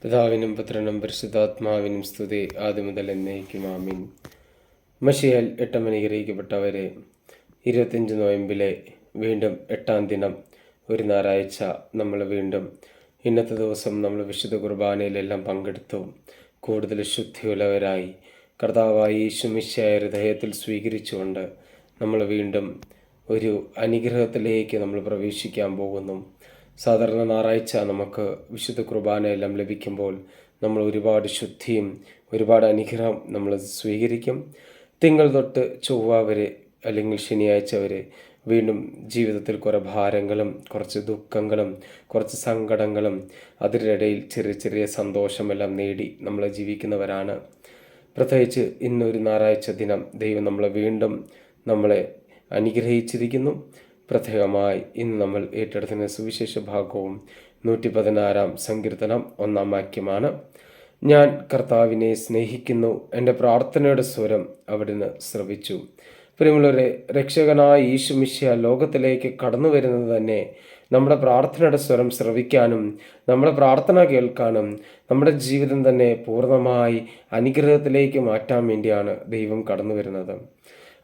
പിതാവിനും പുത്രനും പരിശുദ്ധാത്മാവിനും സ്തുതി ആദ്യം മുതൽ എന്നേക്കും ആമീൻ. മശിയാൽ എട്ടം അനുഗ്രഹിക്കപ്പെട്ടവരെ, 25 നോയമ്പിലെ വീണ്ടും 8-ാം ദിനം, ഒരു ഞായറാഴ്ച നമ്മൾ വീണ്ടും ഇന്നത്തെ ദിവസം നമ്മൾ വിശുദ്ധ കുർബാനയിലെല്ലാം പങ്കെടുത്തു കൂടുതൽ ശുദ്ധിയുള്ളവരായി കർത്താവായ യേശു മിശിഹായെ ഹൃദയത്തിൽ സ്വീകരിച്ചുകൊണ്ട് നമ്മൾ വീണ്ടും ഒരു അനുഗ്രഹത്തിലേക്ക് നമ്മൾ പ്രവേശിക്കാൻ പോകുന്നു. സാധാരണ ഞായറാഴ്ച നമുക്ക് വിശുദ്ധ കുർബാനയെല്ലാം ലഭിക്കുമ്പോൾ നമ്മൾ ഒരുപാട് ശുദ്ധിയും ഒരുപാട് അനുഗ്രഹം നമ്മൾ സ്വീകരിക്കും. തിങ്കൾ തൊട്ട് ചൊവ്വ വരെ അല്ലെങ്കിൽ ശനിയാഴ്ച വരെ വീണ്ടും ജീവിതത്തിൽ കുറേ ഭാരങ്ങളും കുറച്ച് ദുഃഖങ്ങളും കുറച്ച് സങ്കടങ്ങളും അതിനിടയിൽ ചെറിയ ചെറിയ സന്തോഷമെല്ലാം നേടി നമ്മൾ ജീവിക്കുന്നവരാണ്. പ്രത്യേകിച്ച് ഇന്നൊരു ഞായറാഴ്ച ദിനം ദൈവം നമ്മളെ അനുഗ്രഹിച്ചിരിക്കുന്നു. പ്രത്യേകമായി ഇന്ന് നമ്മൾ ഏറ്റെടുക്കുന്ന സുവിശേഷ ഭാഗവും 116-ാം സങ്കീർത്തനം 1-ാം വാക്യമാണ്. ഞാൻ കർത്താവിനെ സ്നേഹിക്കുന്നു, എൻ്റെ പ്രാർത്ഥനയുടെ സ്വരം അവിടുന്ന് ശ്രവിച്ചു. പ്രിയമുള്ളവരെ, രക്ഷകനായ യേശു മിശിഹാ ലോകത്തിലേക്ക് കടന്നു വരുന്നത് തന്നെ നമ്മുടെ പ്രാർത്ഥനയുടെ സ്വരം ശ്രവിക്കാനും നമ്മുടെ പ്രാർത്ഥന കേൾക്കാനും നമ്മുടെ ജീവിതം തന്നെ പൂർണ്ണമായി അനുഗ്രഹത്തിലേക്ക് മാറ്റാൻ വേണ്ടിയാണ് ദൈവം കടന്നു വരുന്നത്.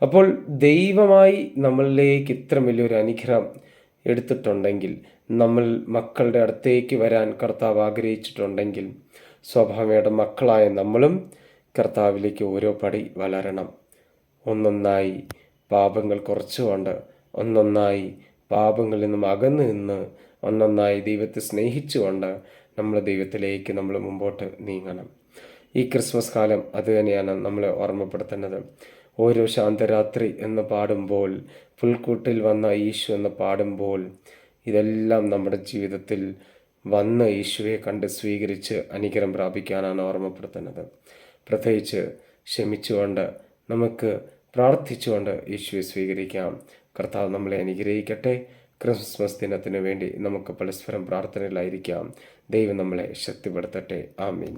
അപ്പോൾ ദൈവമായി നമ്മളിലേക്ക് ഇത്ര വലിയൊരു അനുഗ്രഹം എടുത്തിട്ടുണ്ടെങ്കിൽ, നമ്മൾ മക്കളുടെ അടുത്തേക്ക് വരാൻ കർത്താവ് ആഗ്രഹിച്ചിട്ടുണ്ടെങ്കിൽ, സ്വാഭാവികമായിട്ട് മക്കളായ നമ്മളും കർത്താവിലേക്ക് ഓരോ പടി വളരണം. ഒന്നൊന്നായി പാപങ്ങൾ കുറച്ചുകൊണ്ട്, ഒന്നൊന്നായി പാപങ്ങളിൽ നിന്നും അകന്നു നിന്ന്, ഒന്നൊന്നായി ദൈവത്തെ സ്നേഹിച്ചുകൊണ്ട് നമ്മൾ ദൈവത്തിലേക്ക് നമ്മൾ മുമ്പോട്ട് നീങ്ങണം. ഈ ക്രിസ്മസ് കാലം അത് തന്നെയാണ് നമ്മളെ ഓർമ്മപ്പെടുത്തുന്നത്. ഓരോ ശാന്തരാത്രി എന്ന് പാടുമ്പോൾ, പുൽക്കൂട്ടിൽ വന്ന യേശു എന്ന് പാടുമ്പോൾ, ഇതെല്ലാം നമ്മുടെ ജീവിതത്തിൽ വന്ന് യേശുവെ കണ്ട് സ്വീകരിച്ച് അനുഗ്രഹം പ്രാപിക്കാനാണ് ഓർമ്മപ്പെടുത്തുന്നത്. പ്രത്യേകിച്ച് ക്ഷമിച്ചുകൊണ്ട് നമുക്ക് പ്രാർത്ഥിച്ചുകൊണ്ട് യേശുവെ സ്വീകരിക്കാം. കർത്താവ് നമ്മളെ അനുഗ്രഹിക്കട്ടെ. ക്രിസ്മസ് ദിനത്തിന് വേണ്ടി നമുക്ക് പരസ്പരം പ്രാർത്ഥനയിലായിരിക്കാം. ദൈവം നമ്മളെ ശക്തിപ്പെടുത്തട്ടെ. ആമീൻ.